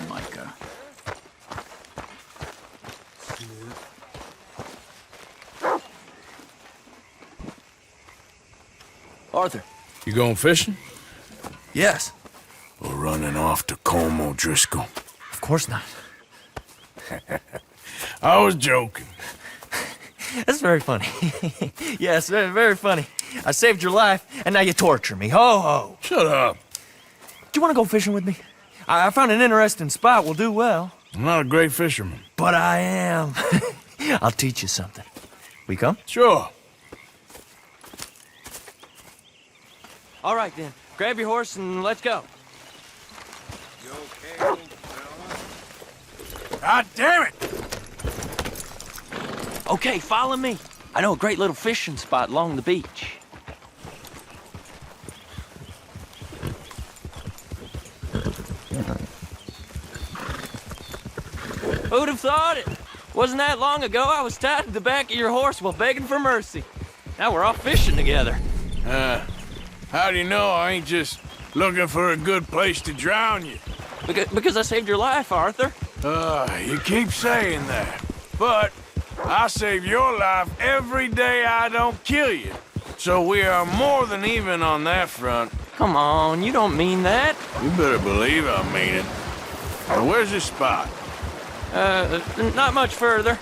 Micah. Arthur. You going fishing? Yes. Or running off to Colm O'Driscoll? Of course not. I was joking. That's very funny. Yes, very, very funny. I saved your life, and now you torture me. Ho, ho. Shut up. Do you want to go fishing with me? I found an interesting spot. We'll do well. I'm not a great fisherman. But I am. I'll teach you something. We come? Sure. All right, then. Grab your horse and let's go. You okay, old fella? God damn it! Okay, follow me. I know a great little fishing spot along the beach. Who'd have thought it? Wasn't that long ago I was tied to the back of your horse while begging for mercy. Now we're off fishing together. How do you know I ain't just looking for a good place to drown you? Because I saved your life, Arthur. You keep saying that. But I save your life every day I don't kill you. So we are more than even on that front. Come on, you don't mean that. You better believe I mean it. Now, where's this spot? Not much further.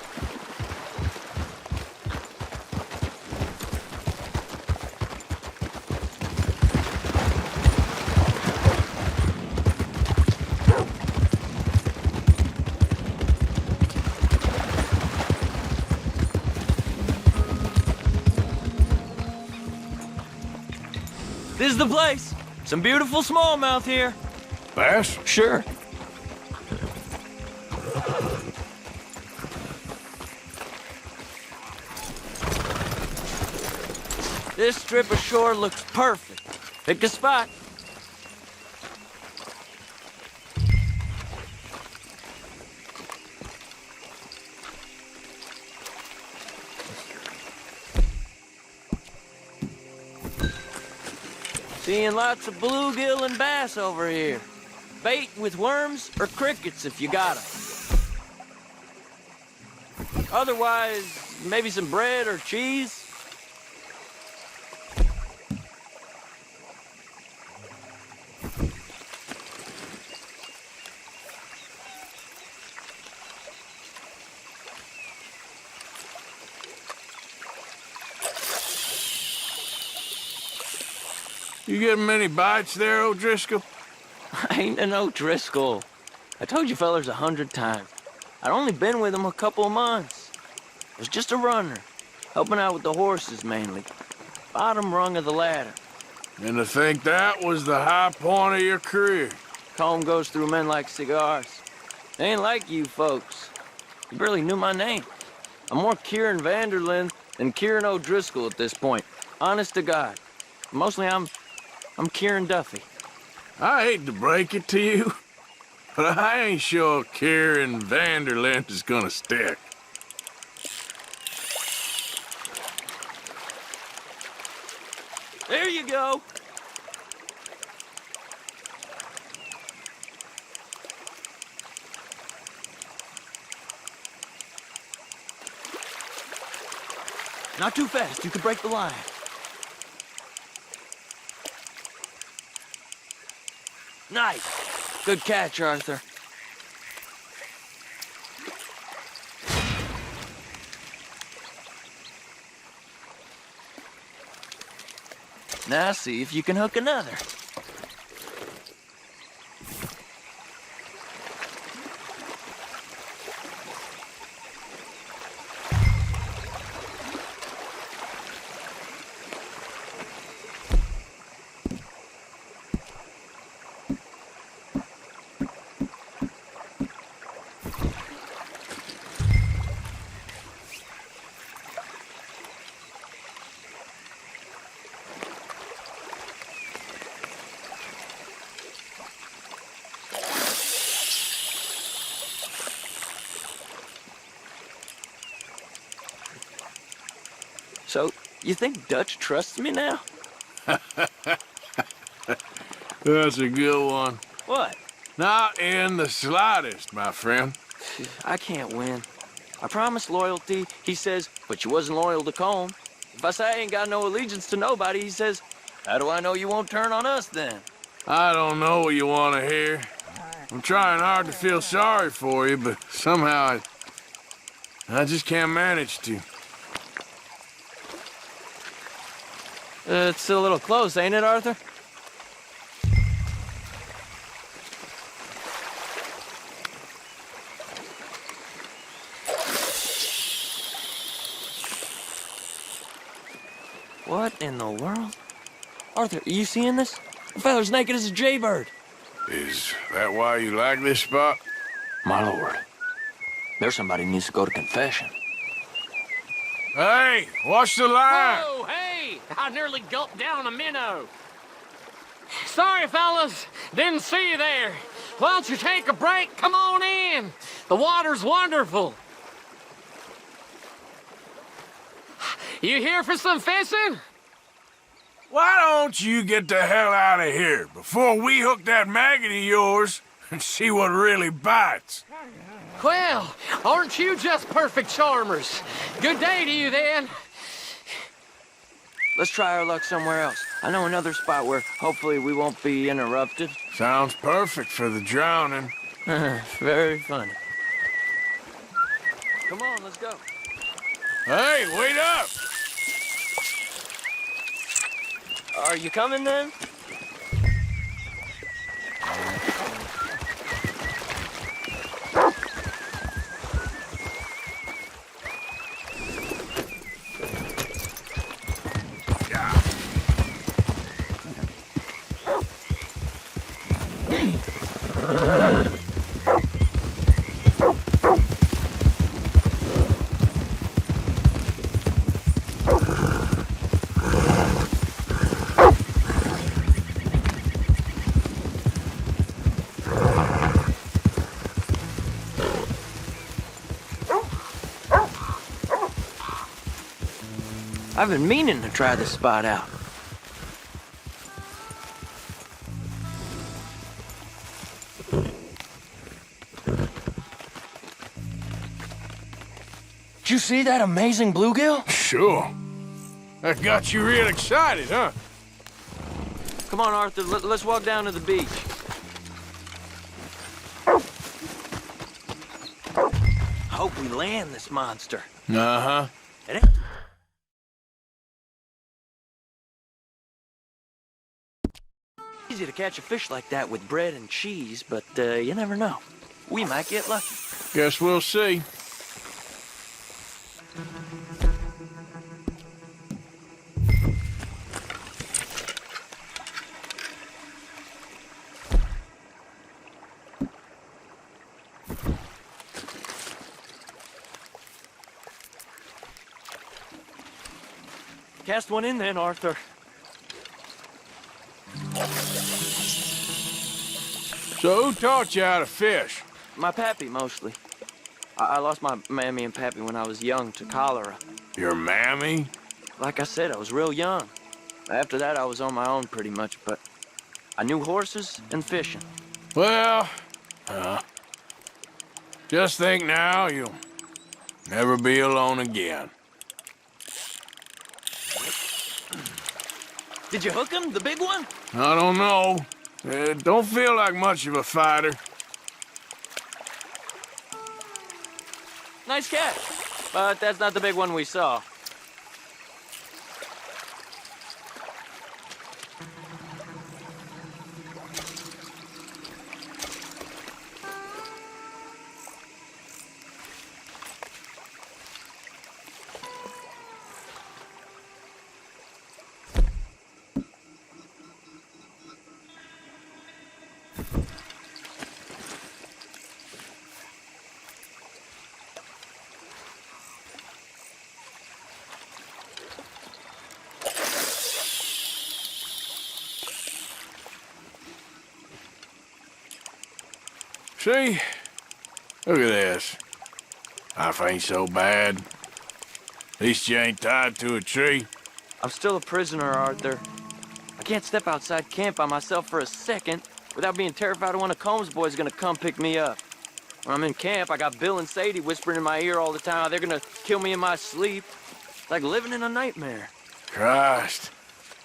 This is the place. Some beautiful smallmouth here. Bass? Sure. This strip of shore looks perfect. Pick a spot. Seeing lots of bluegill and bass over here. Bait with worms or crickets if you got 'em. Otherwise, maybe some bread or cheese. You getting many bites there, O'Driscoll? I ain't an O'Driscoll. I told you fellers 100 times. I'd only been with him a couple of months. I was just a runner, helping out with the horses mainly. Bottom rung of the ladder. And to think that was the high point of your career. Colm goes through men like cigars. They ain't like you folks. You barely knew my name. I'm more Kieran Vanderlyn than Kieran O'Driscoll at this point. Honest to God. Mostly I'm Kieran Duffy. I hate to break it to you, but I ain't sure Kieran Vanderlyn is gonna stick. There you go. Not too fast, you could break the line. Nice. Good catch, Arthur. Now see if you can hook another. So, you think Dutch trusts me now? That's a good one. What? Not in the slightest, my friend. I can't win. I promised loyalty, he says, but you wasn't loyal to Colm. If I say I ain't got no allegiance to nobody, he says, how do I know you won't turn on us then? I don't know what you want to hear. I'm trying hard to feel sorry for you, but somehow I just can't manage to. It's still a little close, ain't it, Arthur? What in the world? Arthur, are you seeing this? The fella's naked as a jaybird. Is that why you like this spot? My lord. There's somebody who needs to go to confession. Hey, watch the line! Whoa, hey! I nearly gulped down a minnow. Sorry, fellas. Didn't see you there. Why don't you take a break? Come on in. The water's wonderful. You here for some fishing? Why don't you get the hell out of here before we hook that maggot of yours and see what really bites? Well, aren't you just perfect charmers? Good day to you, then. Let's try our luck somewhere else. I know another spot where hopefully we won't be interrupted. Sounds perfect for the drowning. Very funny. Come on, let's go. Hey, wait up! Are you coming then? I've been meaning to try this spot out. Did you see that amazing bluegill? Sure. That got you real excited, huh? Come on, Arthur, let's walk down to the beach. Hope we land this monster. Uh-huh. It ain't easy to catch a fish like that with bread and cheese, but you never know. We might get lucky. Guess we'll see. Cast one in then, Arthur. So who taught you how to fish? My pappy, mostly. I lost my mammy and pappy when I was young to cholera. Your mammy? Like I said, I was real young. After that, I was on my own pretty much, but I knew horses and fishing. Well, just think now you'll never be alone again. Did you hook him, the big one? I don't know. Don't feel like much of a fighter. Nice catch. But that's not the big one we saw. See? Look at this. Life ain't so bad. At least you ain't tied to a tree. I'm still a prisoner, Arthur. I can't step outside camp by myself for a second without being terrified one of Combs' boys is gonna come pick me up. When I'm in camp, I got Bill and Sadie whispering in my ear all the time how they're gonna kill me in my sleep. It's like living in a nightmare. Christ.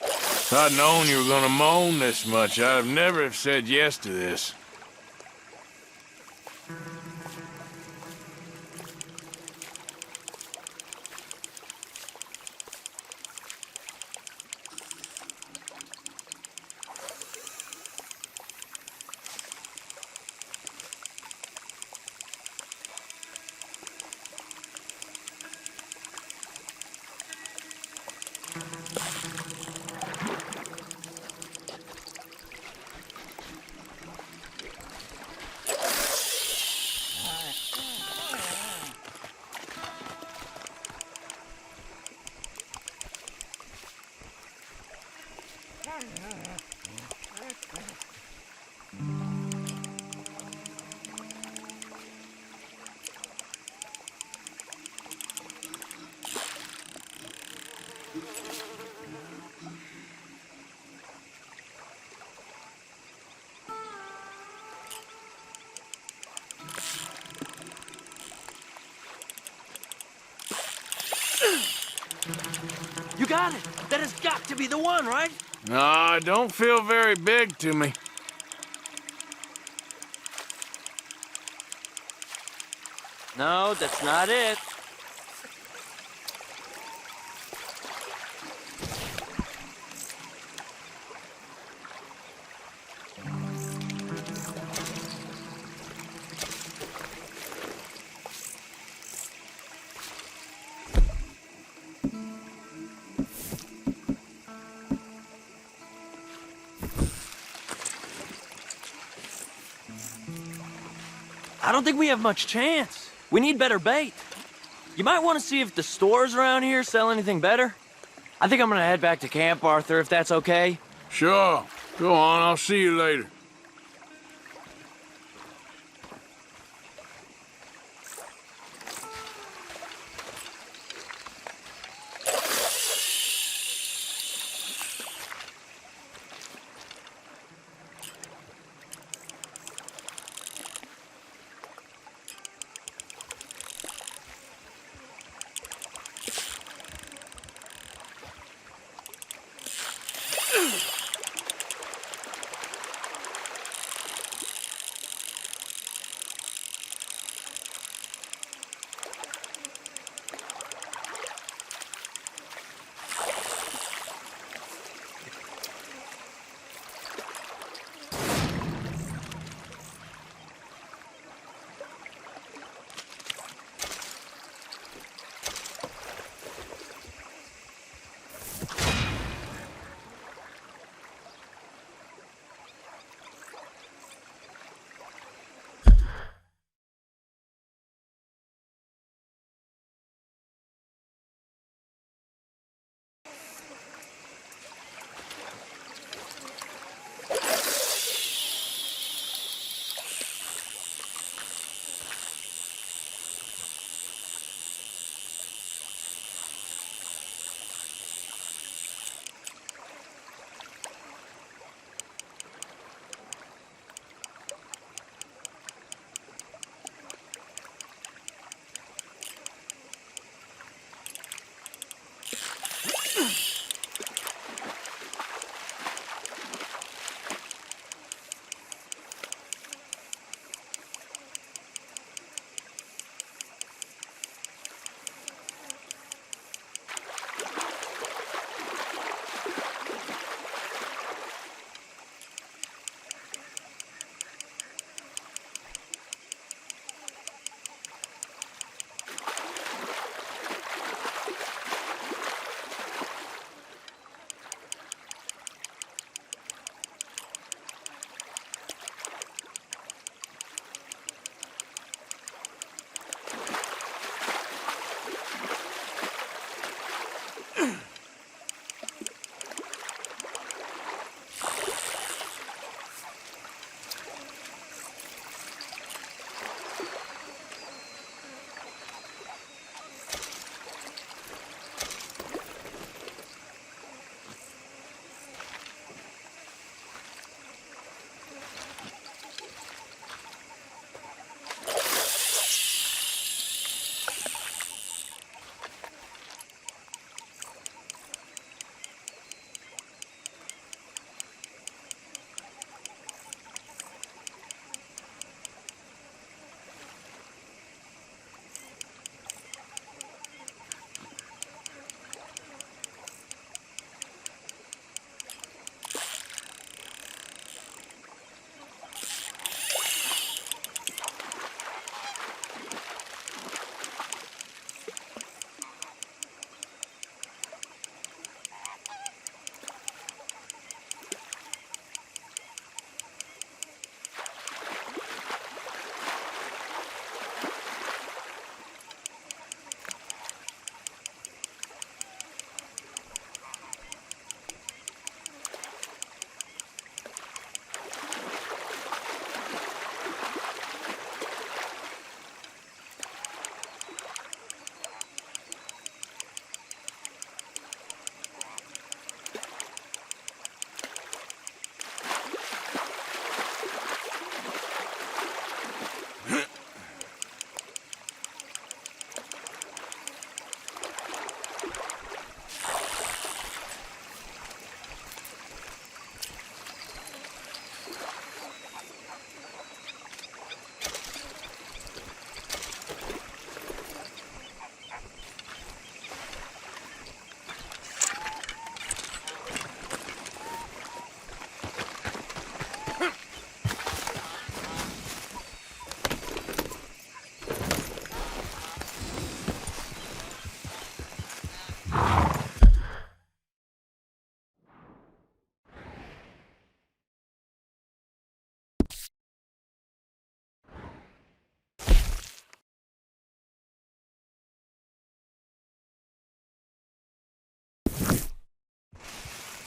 If I'd known you were gonna moan this much, I'd have never have said yes to this. You got it! That has got to be the one, right? No, it don't feel very big to me. No, that's not it. I don't think we have much chance. We need better bait. You might want to see if the stores around here sell anything better. I think I'm gonna head back to camp, Arthur, if that's okay. Sure. Go on, I'll see you later.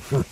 Yeah.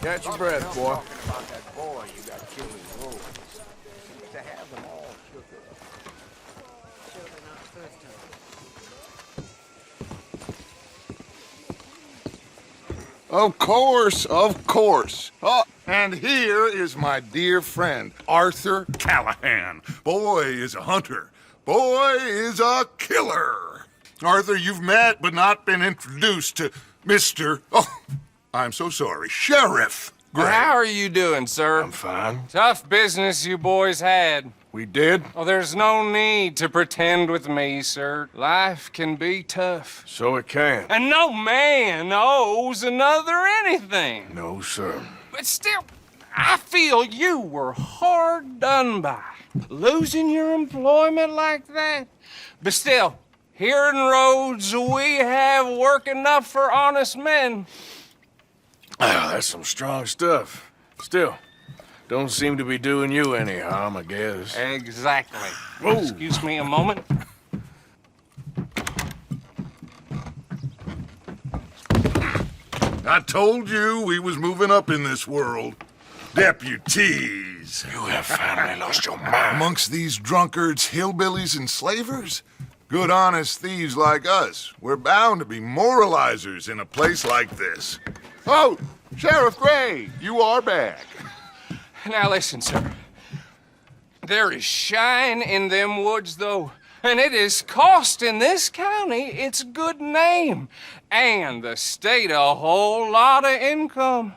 Catch your breath, boy. Of course, of course. Oh, and here is my dear friend, Arthur Callahan. Boy is a hunter. Boy is a killer. Arthur, you've met but not been introduced to Mr. Oh, I'm so sorry, Sheriff Gray. How are you doing, sir? I'm fine. Tough business you boys had. We did? Oh, there's no need to pretend with me, sir. Life can be tough. So it can. And no man owes another anything. No, sir. But still, I feel you were hard done by. Losing your employment like that. But still, here in Rhodes, we have work enough for honest men. Ah, that's some strong stuff. Still, don't seem to be doing you any harm, I guess. Exactly. Whoa. Excuse me a moment. I told you we was moving up in this world. Deputies. You have finally lost your mind. Amongst these drunkards, hillbillies, and slavers? Good honest thieves like us. We're bound to be moralizers in a place like this. Oh, Sheriff Gray, you are back. Now listen, sir. There is shine in them woods, though, and it is costing this county its good name and the state a whole lot of income.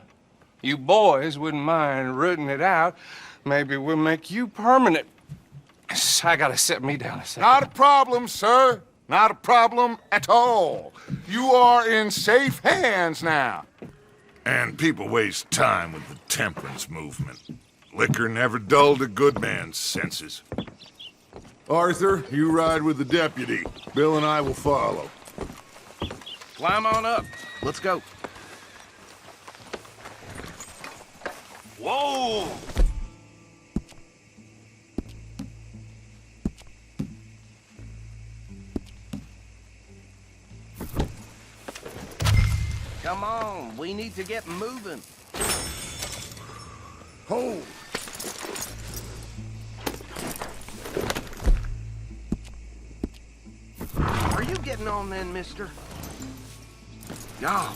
You boys wouldn't mind rooting it out. Maybe we'll make you permanent. I gotta sit me down a second. Not a problem, sir. Not a problem at all. You are in safe hands now. And people waste time with the temperance movement. Liquor never dulled a good man's senses. Arthur, you ride with the deputy. Bill and I will follow. Climb on up. Let's go. Whoa! Come on, we need to get moving. Hold. Are you getting on then, mister? No.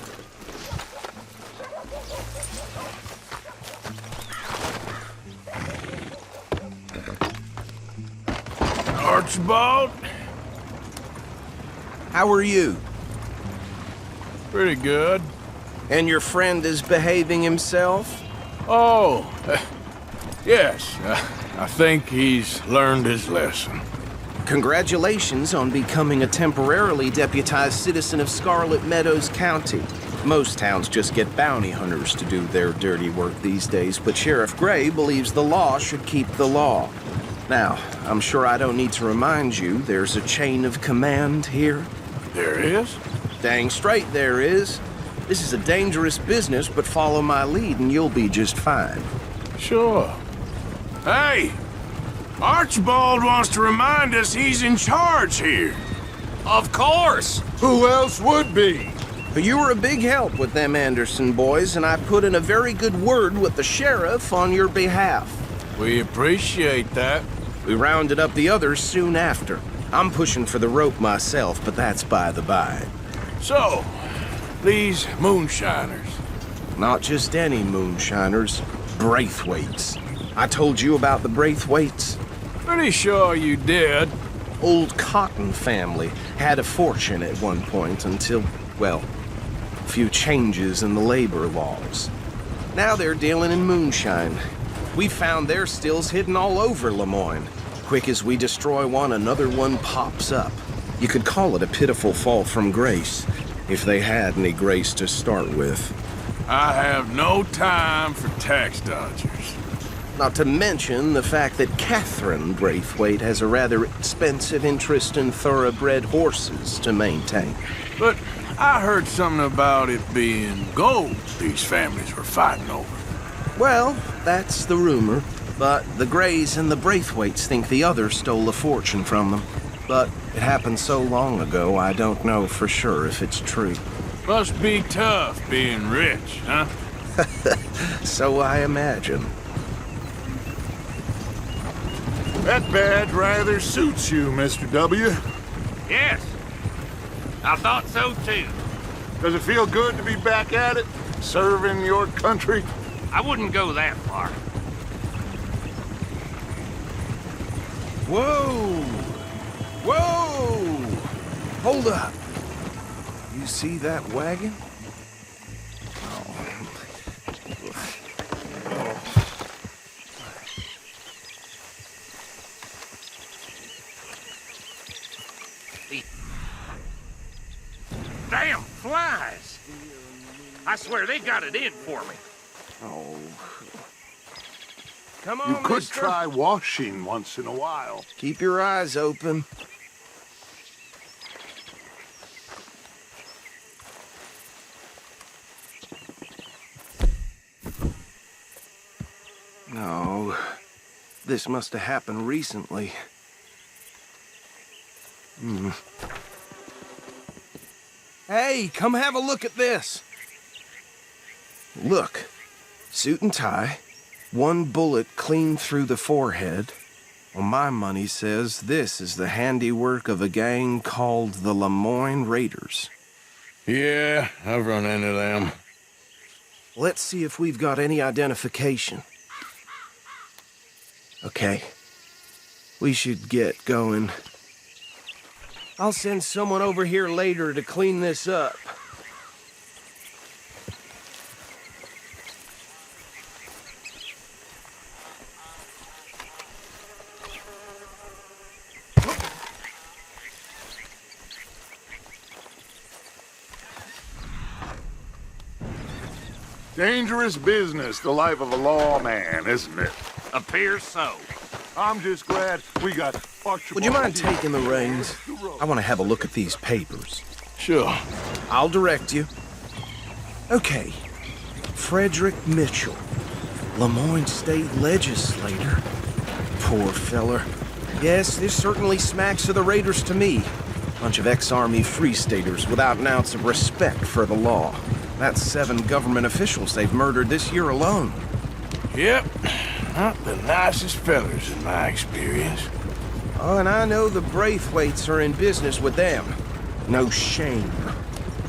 Archibald? How are you? Pretty good. And your friend is behaving himself? Oh, yes. I think he's learned his lesson. Congratulations on becoming a temporarily deputized citizen of Scarlet Meadows County. Most towns just get bounty hunters to do their dirty work these days, but Sheriff Gray believes the law should keep the law. Now, I'm sure I don't need to remind you there's a chain of command here. There is? Dang straight there is. This is a dangerous business, but follow my lead and you'll be just fine. Sure. Hey! Archibald wants to remind us he's in charge here. Of course! Who else would be? But you were a big help with them Anderson boys, and I put in a very good word with the sheriff on your behalf. We appreciate that. We rounded up the others soon after. I'm pushing for the rope myself, but that's by the by. So, these moonshiners. Not just any moonshiners, Braithwaites. I told you about the Braithwaites? Pretty sure you did. Old Cotton family had a fortune at one point until, well, a few changes in the labor laws. Now they're dealing in moonshine. We found their stills hidden all over Lemoyne. Quick as we destroy one, another one pops up. You could call it a pitiful fall from grace, if they had any grace to start with. I have no time for tax dodgers. Not to mention the fact that Catherine Braithwaite has a rather expensive interest in thoroughbred horses to maintain. But I heard something about it being gold these families were fighting over. Well, that's the rumor. But the Greys and the Braithwaites think the others stole a fortune from them. But it happened so long ago, I don't know for sure if it's true. Must be tough being rich, huh? So I imagine. That badge rather suits you, Mr. W. Yes. I thought so too. Does it feel good to be back at it? Serving your country? I wouldn't go that far. Whoa! Whoa! Hold up. You see that wagon? Damn flies! I swear they got it in for me. Oh. Come on, You could mister. try washing once in a while. Keep your eyes open. No. This must have happened recently. Hey, come have a look at this. Look. Suit and tie. One bullet clean through the forehead. Well, my money says this is the handiwork of a gang called the Lemoyne Raiders. Yeah, I've run into them. Let's see if we've got any identification. Okay. We should get going. I'll send someone over here later to clean this up. Dangerous business, the life of a lawman, isn't it? Appears so. I'm just glad we got Archibald. Would you mind taking the reins? I want to have a look at these papers. Sure. I'll direct you. Okay. Frederick Mitchell, Lemoyne State Legislator. Poor feller. Yes, this certainly smacks of the Raiders to me. Bunch of ex-Army Free Staters without an ounce of respect for the law. That's 7 government officials they've murdered this year alone. Yep. Not the nicest fellers in my experience. Oh, and I know the Braithwaites are in business with them. No shame.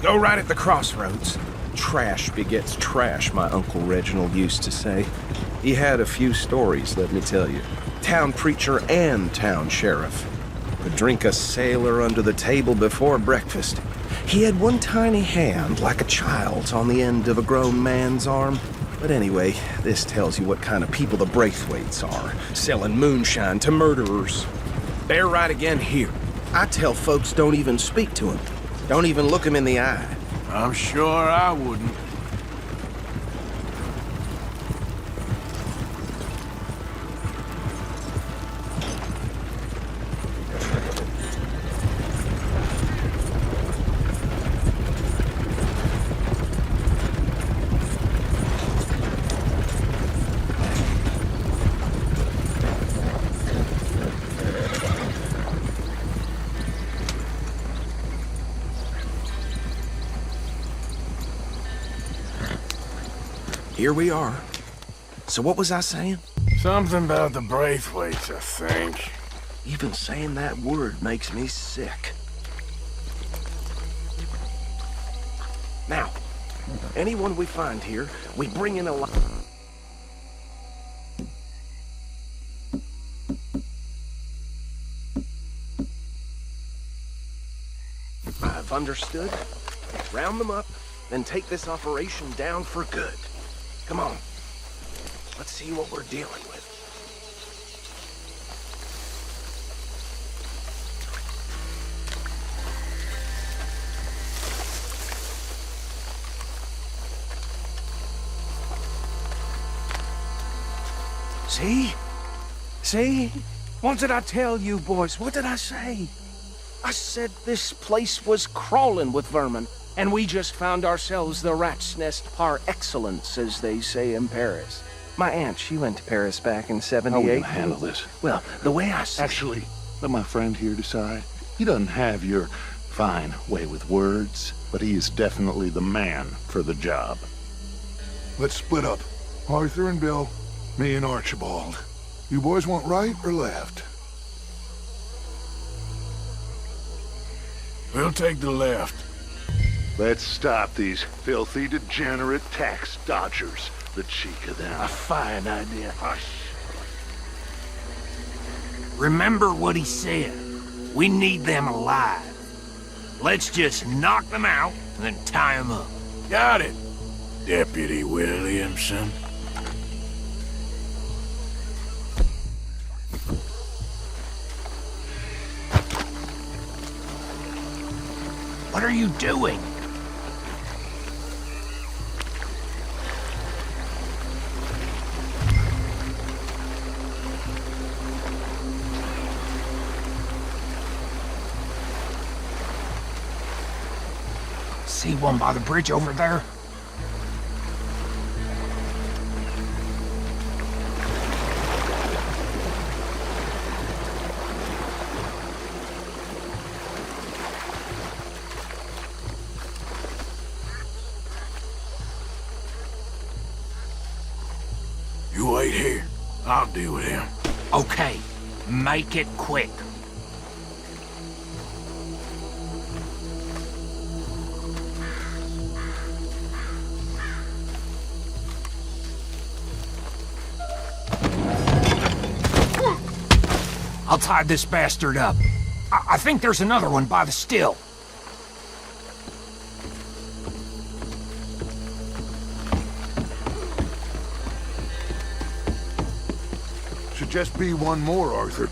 Go right at the crossroads. Trash begets trash, my Uncle Reginald used to say. He had a few stories, let me tell you. Town preacher and town sheriff. Could drink a sailor under the table before breakfast. He had one tiny hand, like a child's, on the end of a grown man's arm. But anyway, this tells you what kind of people the Braithwaites are, selling moonshine to murderers. They're right again here. I tell folks don't even speak to him. Don't even look him in the eye. I'm sure I wouldn't. here we are. So what was I saying? Something about the Braithwaites, I think. Even saying that word makes me sick. Now, anyone we find here, we bring in alive. I've understood. Round them up, then take this operation down for good. Come on. Let's see what we're dealing with. See? See? What did I tell you, boys? What did I say? I said this place was crawling with vermin, and we just found ourselves the rat's nest par excellence, as they say in Paris. My aunt, she went to Paris back in '78. How are we gonna handle this? Well, the way I see Actually, let my friend here decide. He doesn't have your fine way with words, but he is definitely the man for the job. Let's split up. Arthur and Bill, me and Archibald. You boys want right or left? We'll take the left. Let's stop these filthy, degenerate tax dodgers. The cheek of them. a fine idea. Hush. Remember what he said. We need them alive. Let's just knock them out and then tie them up. Got it, Deputy Williamson. What are you doing? See one by the bridge over there? You wait here. I'll deal with him. Okay, make it quick. I'll tie this bastard up. I think there's another one by the still. Should just be one more, Arthur.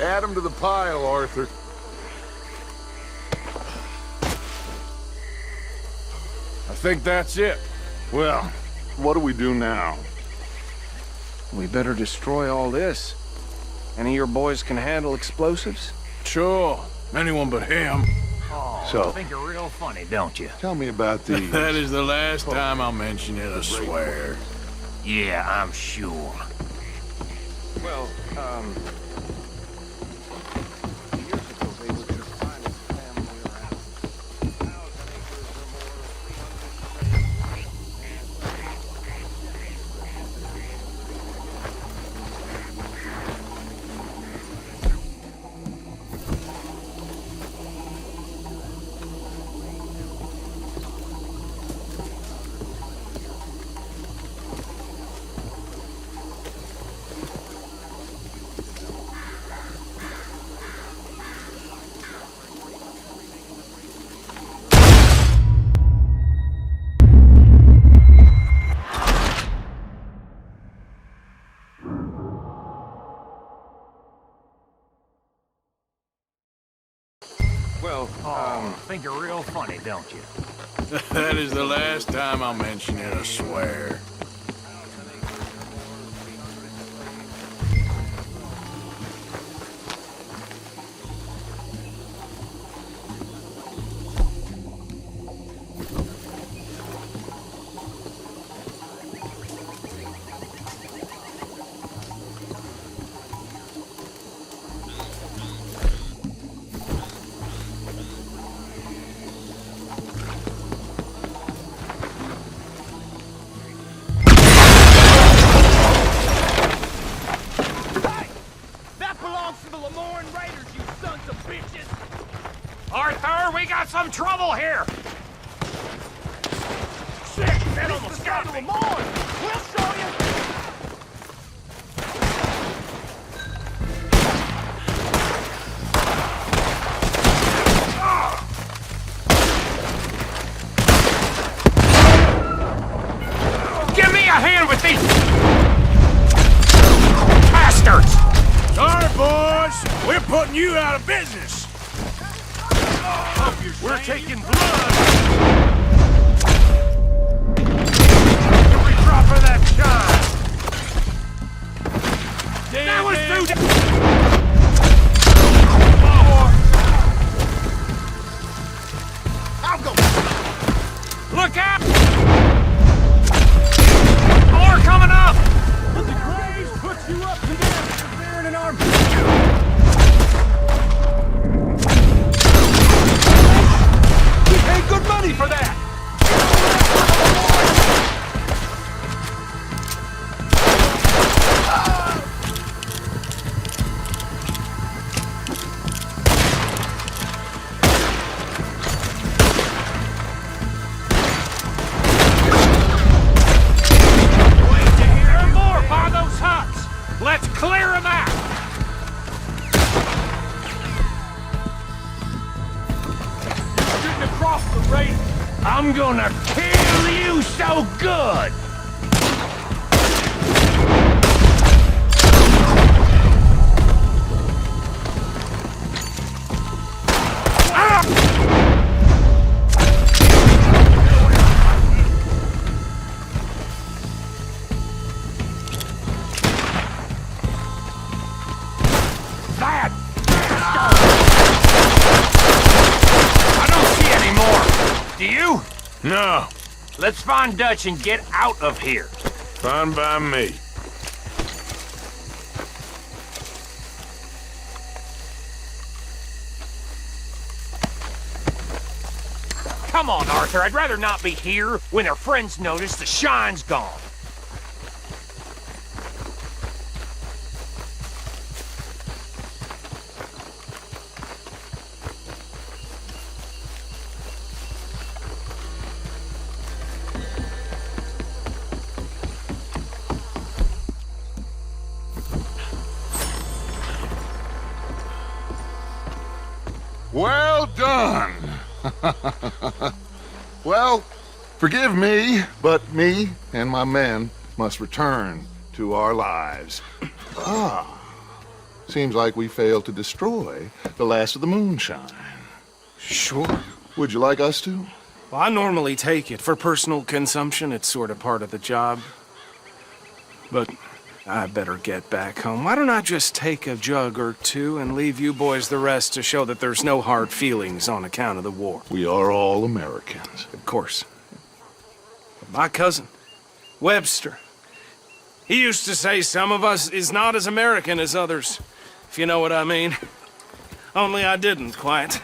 Add him to the pile, Arthur. I think that's it. Well, what do we do now? We better destroy all this. Any of your boys can handle explosives? Sure. Anyone but him. Oh, So- you think you're real funny, don't you? Tell me about these. That is the last time I'll mention it, I swear. Yeah, I'm sure. Well, years ago they were just finest family around. 1,000 acres or more. so, think you're real funny, don't you? That is the last time I'll mention it, I swear. Arthur, we got some trouble here! Shit, that almost got me! We'll show you! Give me a hand with these bastards! Sorry, boys. We're putting you out of business. We're taking blood! Every drop of that shine! That was too... I'm going... Look out! More coming up! But the graves puts you up together. You're bearing an arm. Good money for that! Wait to hear more by those huts! Let's clear them out! Across the race. I'm gonna kill you so good! That! Do you? No. Let's find Dutch and get out of here. Fine by me. Come on, Arthur. I'd rather not be here when their friends notice the shine's gone. Well done. Well, forgive me, but me and my men must return to our lives. Seems like we failed to destroy the last of the moonshine. Sure. Would you like us to? Well, I normally take it. For personal consumption, it's sort of part of the job. But I better get back home. Why don't I just take a jug or two and leave you boys the rest to show that there's no hard feelings on account of the war? We are all Americans. Of course. But my cousin, Webster, he used to say some of us is not as American as others, if you know what I mean. Only I didn't quite.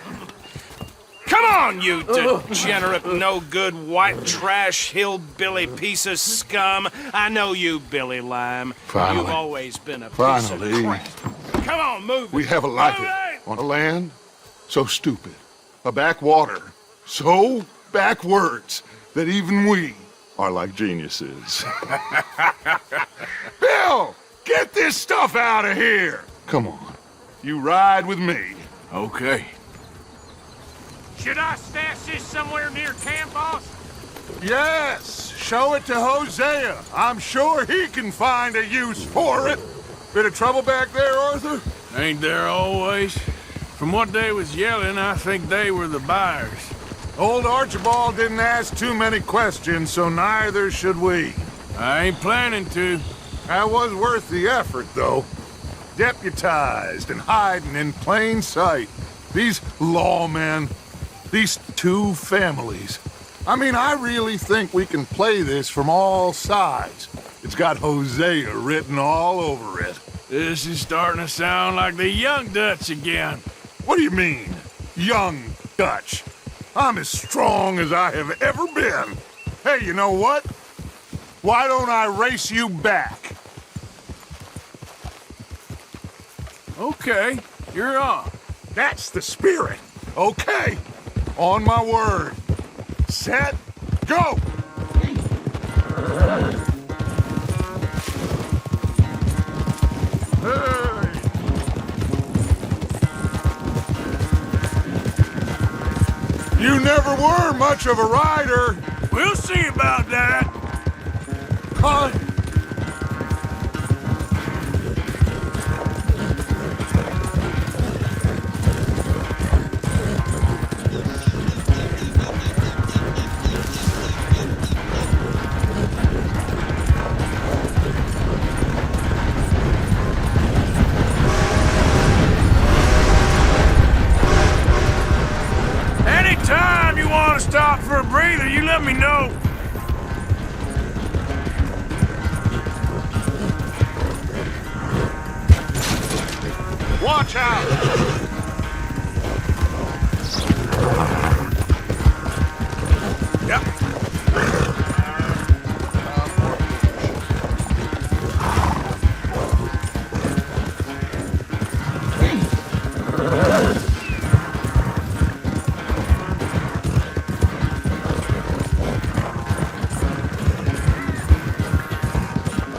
Come on, you degenerate, no-good, white trash, hillbilly piece of scum. I know you, Billy Lime. Finally. You've always been a piece of crap. Come on, move it. We have a life on a land so stupid, a backwater so backwards that even we are like geniuses. Bill, get this stuff out of here. Come on, you ride with me. Okay. Should I stash this somewhere near camp, boss? Yes, show it to Hosea. I'm sure he can find a use for it. Bit of trouble back there, Arthur? Ain't there always? From what they was yelling, I think they were the buyers. Old Archibald didn't ask too many questions, so neither should we. I ain't planning to. That was worth the effort, though. Deputized and hiding in plain sight. These lawmen, these two families. I mean, I really think we can play this from all sides. It's got Hosea written all over it. This is starting to sound like the Young Dutch again. What do you mean, young Dutch? I'm as strong as I have ever been. Hey, you know what? Why don't I race you back? Okay, you're on. That's the spirit. Okay, on my word. Set, go! Hey! You never were much of a rider. We'll see about that. Huh? Anytime you want to stop for a breather, you let me know. Watch out! Yep.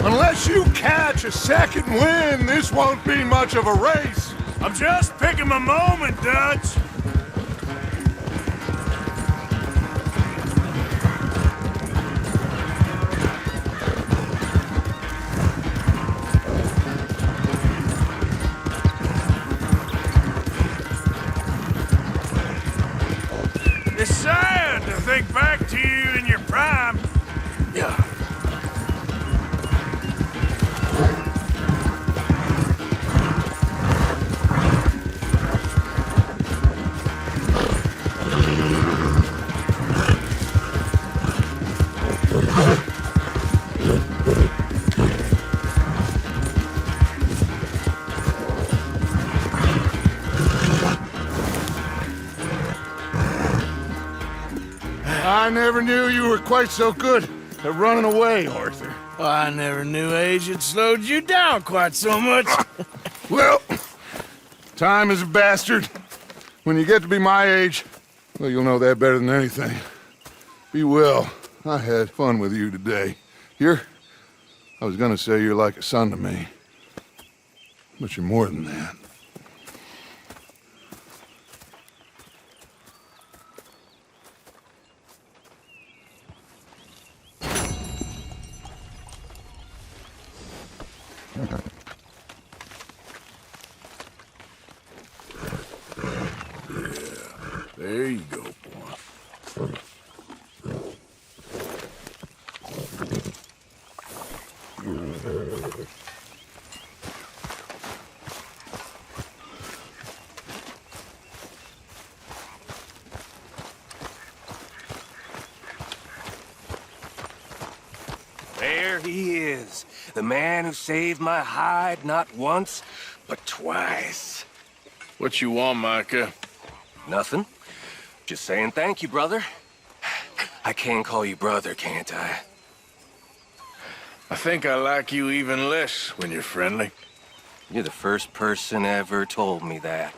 Unless you catch a second wind, this won't be much of a race. I'm just picking my moment, Dutch. It's sad to think back to you in your prime. Yeah. I never knew you were quite so good at running away, Arthur. I never knew age had slowed you down quite so much. Well, time is a bastard. When you get to be my age, well, you'll know that better than anything. Be well. I had fun with you today. I was gonna say you're like a son to me. But you're more than that. There you go, boy. There he is, the man who saved my hide not once, but twice. What you want, Micah? Nothing. Just saying thank you, brother. I can call you brother, can't I? I think I like you even less when you're friendly. You're the first person ever told me that.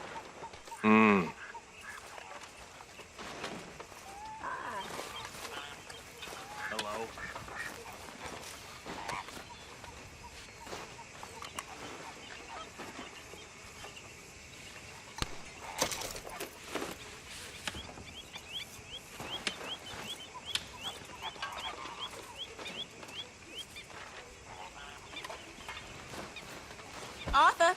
Hello? Arthur,